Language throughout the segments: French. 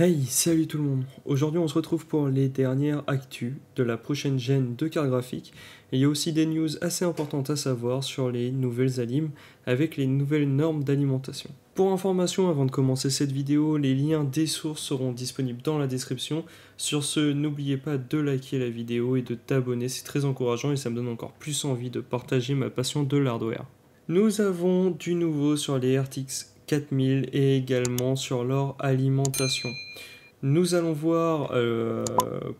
Hey, salut tout le monde. Aujourd'hui, on se retrouve pour les dernières actus de la prochaine gêne de cartes graphiques. Et il y a aussi des news assez importantes à savoir sur les nouvelles alims avec les nouvelles normes d'alimentation. Pour information, avant de commencer cette vidéo, les liens des sources seront disponibles dans la description. Sur ce, n'oubliez pas de liker la vidéo et de t'abonner, c'est très encourageant et ça me donne encore plus envie de partager ma passion de l'hardware. Nous avons du nouveau sur les RTX 4000 et également sur leur alimentation. Nous allons voir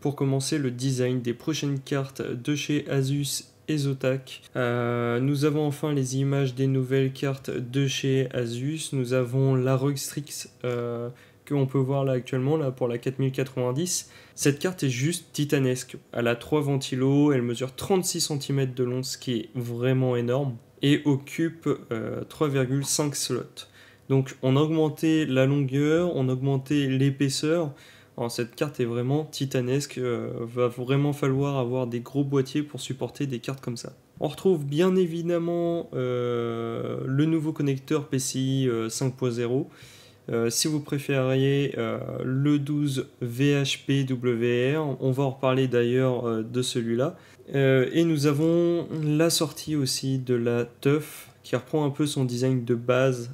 pour commencer le design des prochaines cartes de chez Asus et Zotac. Nous avons enfin les images des nouvelles cartes de chez Asus. Nous avons la ROG Strix que on peut voir là actuellement là, pour la 4090. Cette carte est juste titanesque. Elle a 3 ventilos, elle mesure 36 cm de long, ce qui est vraiment énorme, et occupe 3,5 slots. Donc on a augmenté la longueur, on a augmenté l'épaisseur. Alors, cette carte est vraiment titanesque, va vraiment falloir avoir des gros boîtiers pour supporter des cartes comme ça. On retrouve bien évidemment le nouveau connecteur PCI 5.0. Si vous préfériez le 12 VHPWR, on va en reparler d'ailleurs de celui-là. Et nous avons la sortie aussi de la TUF qui reprend un peu son design de base.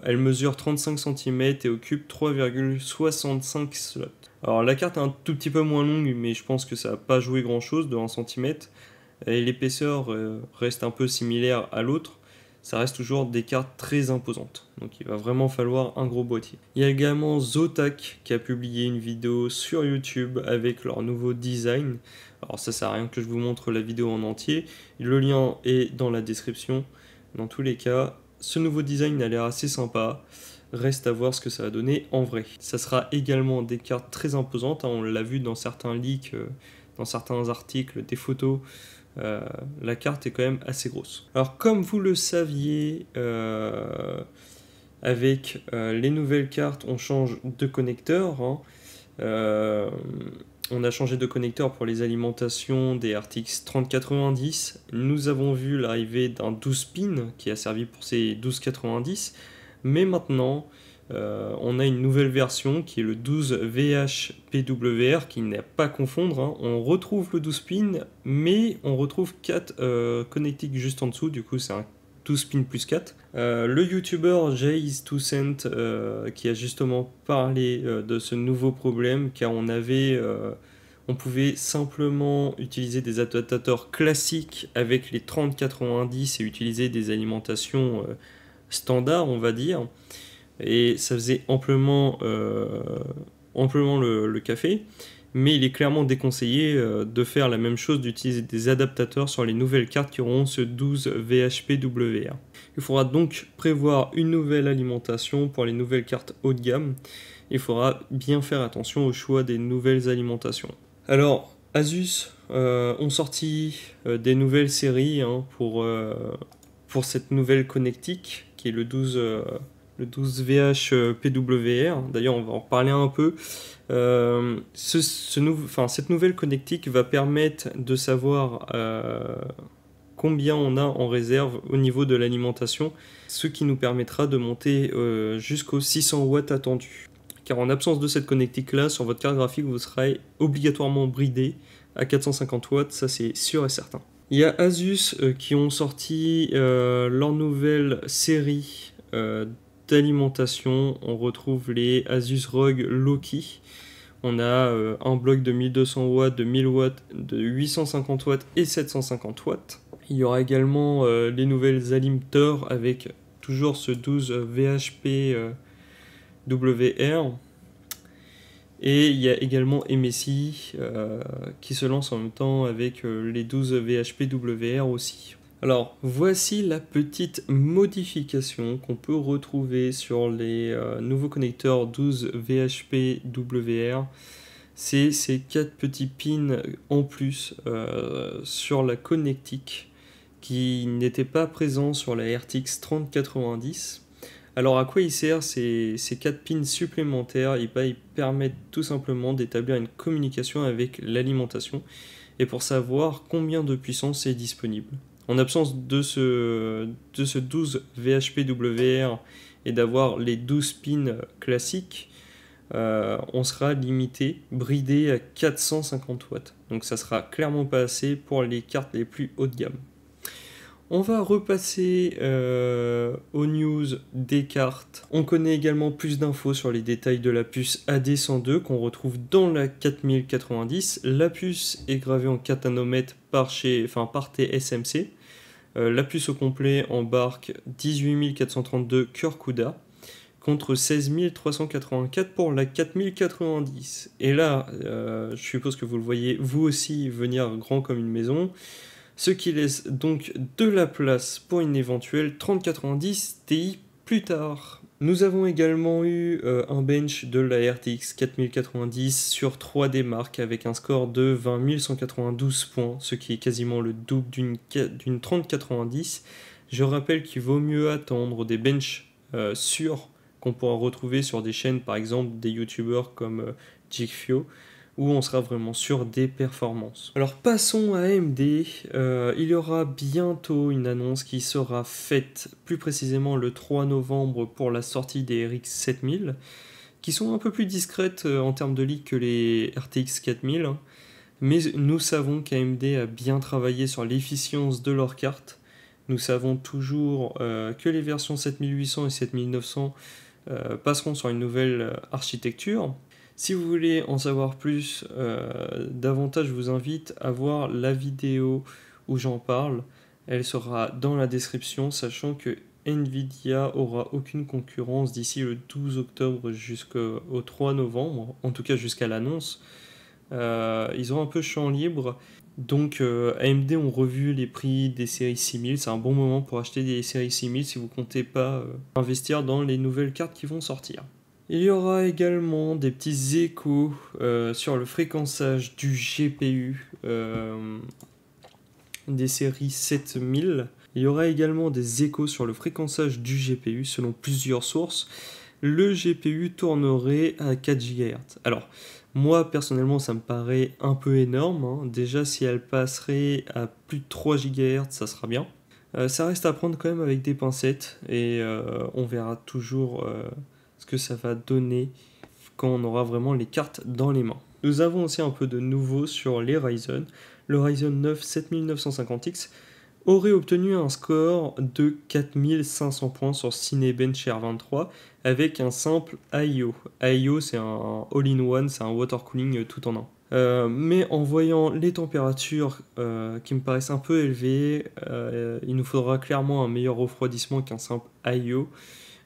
Elle mesure 35 cm et occupe 3,65 slots. Alors la carte est un tout petit peu moins longue, mais je pense que ça n'a pas joué grand chose de 1 cm. Et l'épaisseur reste un peu similaire à l'autre. Ça reste toujours des cartes très imposantes. Donc il va vraiment falloir un gros boîtier. Il y a également Zotac qui a publié une vidéo sur YouTube avec leur nouveau design. Alors ça sert à rien que je vous montre la vidéo en entier. Le lien est dans la description. Dans tous les cas, ce nouveau design a l'air assez sympa. Reste à voir ce que ça va donner en vrai. Ça sera également des cartes très imposantes. On l'a vu dans certains leaks, dans certains articles, des photos. La carte est quand même assez grosse. Alors comme vous le saviez, avec les nouvelles cartes, on change de connecteur. On a changé de connecteur pour les alimentations des RTX 3090. Nous avons vu l'arrivée d'un 12 pin qui a servi pour ces 1290. Mais maintenant, on a une nouvelle version qui est le 12 VHPWR, qui n'est pas à confondre. On retrouve le 12 pin, mais on retrouve 4 connectiques juste en dessous. Du coup, c'est un 12 pin plus 4. Le youtubeur Jays 2 Cent qui a justement parlé de ce nouveau problème, car on pouvait simplement utiliser des adaptateurs classiques avec les 3090 et utiliser des alimentations standards, on va dire, et ça faisait amplement le café. Mais il est clairement déconseillé de faire la même chose, d'utiliser des adaptateurs sur les nouvelles cartes qui auront ce 12 VHPWR. Il faudra donc prévoir une nouvelle alimentation pour les nouvelles cartes haut de gamme. Il faudra bien faire attention au choix des nouvelles alimentations. Alors, Asus ont sorti des nouvelles séries pour cette nouvelle connectique qui est le 12 VHPWR. D'ailleurs, on va en reparler un peu. Cette nouvelle connectique va permettre de savoir combien on a en réserve au niveau de l'alimentation, ce qui nous permettra de monter jusqu'aux 600 watts attendus. Car en absence de cette connectique là, sur votre carte graphique, vous serez obligatoirement bridé à 450 watts, ça c'est sûr et certain. Il y a Asus qui ont sorti leur nouvelle série d'alimentation. On retrouve les Asus ROG Loki. On a un bloc de 1200 watts, de 1000 watts, de 850 watts et 750 watts. Il y aura également les nouvelles alimenteurs avec toujours ce 12 VHPWR. Et il y a également MSI qui se lance en même temps avec les 12 VHPWR aussi. Alors, voici la petite modification qu'on peut retrouver sur les nouveaux connecteurs 12 VHPWR. C'est ces 4 petits pins en plus sur la connectique qui n'étaient pas présents sur la RTX 3090. Alors à quoi ils servent ces 4 pins supplémentaires? Ils permettent tout simplement d'établir une communication avec l'alimentation et pour savoir combien de puissance est disponible. En absence de ce 12 VHPWR et d'avoir les 12 pins classiques, on sera limité, bridé à 450 watts. Donc ça sera clairement pas assez pour les cartes les plus haut de gamme. On va repasser aux news des cartes. On connaît également plus d'infos sur les détails de la puce AD102 qu'on retrouve dans la 4090. La puce est gravée en 4 nanomètres par TSMC. La puce au complet embarque 18432 cœur CUDA contre 16384 pour la 4090. Et là, je suppose que vous le voyez vous aussi venir grand comme une maison. Ce qui laisse donc de la place pour une éventuelle 3090 Ti plus tard. Nous avons également eu un bench de la RTX 4090 sur 3D Mark avec un score de 20 192 points, ce qui est quasiment le double d'une 3090. Je rappelle qu'il vaut mieux attendre des benches sûrs qu'on pourra retrouver sur des chaînes, par exemple des youtubeurs comme Jigfio, où on sera vraiment sur des performances. Alors passons à AMD, il y aura bientôt une annonce qui sera faite, plus précisément le 3 novembre pour la sortie des RX 7000, qui sont un peu plus discrètes en termes de leak que les RTX 4000, hein. Mais nous savons qu'AMD a bien travaillé sur l'efficience de leurs cartes. Nous savons toujours que les versions 7800 et 7900 passeront sur une nouvelle architecture. Si vous voulez en savoir plus, davantage, je vous invite à voir la vidéo où j'en parle. Elle sera dans la description, sachant que Nvidia aura aucune concurrence d'ici le 12 octobre jusqu'au 3 novembre, en tout cas jusqu'à l'annonce. Ils ont un peu champ libre, donc AMD ont revu les prix des séries 6000. C'est un bon moment pour acheter des séries 6000 si vous comptez pas investir dans les nouvelles cartes qui vont sortir. Il y aura également des petits échos sur le fréquençage du GPU des séries 7000. Il y aura également des échos sur le fréquençage du GPU selon plusieurs sources. Le GPU tournerait à 4 GHz. Alors, moi personnellement, ça me paraît un peu énorme, hein. Déjà, si elle passerait à plus de 3 GHz, ça sera bien. Ça reste à prendre quand même avec des pincettes et on verra toujours ce que ça va donner quand on aura vraiment les cartes dans les mains. Nous avons aussi un peu de nouveau sur les Ryzen. Le Ryzen 9 7950X aurait obtenu un score de 4500 points sur Cinebench R23 avec un simple IO. IO, c'est un all-in-one, c'est un water cooling tout en un. Mais en voyant les températures qui me paraissent un peu élevées, il nous faudra clairement un meilleur refroidissement qu'un simple IO.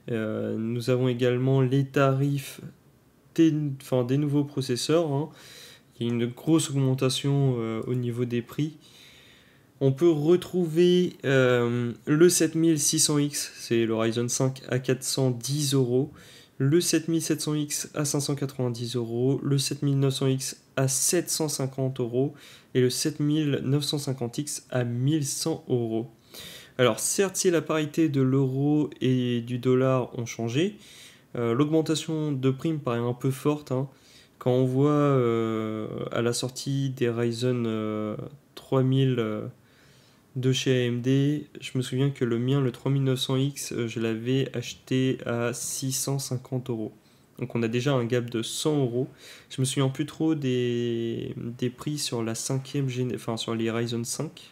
Nous avons également les tarifs des nouveaux processeurs, hein. Il y a une grosse augmentation au niveau des prix. On peut retrouver le 7600X, c'est le Ryzen 5 à 410 €, le 7700X à 590 €, le 7900X à 750 € et le 7950X à 1100 €. Alors certes, si la parité de l'euro et du dollar ont changé, l'augmentation de prix me paraît un peu forte, hein. Quand on voit à la sortie des Ryzen 3000 de chez AMD, je me souviens que le mien, le 3900X, je l'avais acheté à 650 €. Donc on a déjà un gap de 100 €. Je me souviens plus trop des prix sur la sur les Ryzen 5.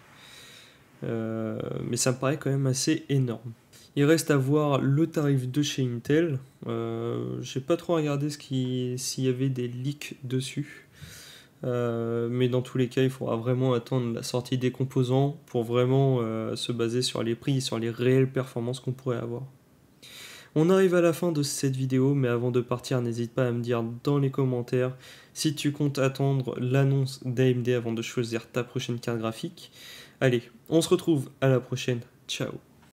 Mais ça me paraît quand même assez énorme. Il reste à voir le tarif de chez Intel. J'ai pas trop regardé s'il y avait des leaks dessus. Mais dans tous les cas, il faudra vraiment attendre la sortie des composants pour vraiment se baser sur les prix, sur les réelles performances qu'on pourrait avoir. On arrive à la fin de cette vidéo, mais avant de partir, n'hésite pas à me dire dans les commentaires si tu comptes attendre l'annonce d'AMD avant de choisir ta prochaine carte graphique. Allez, on se retrouve à la prochaine. Ciao.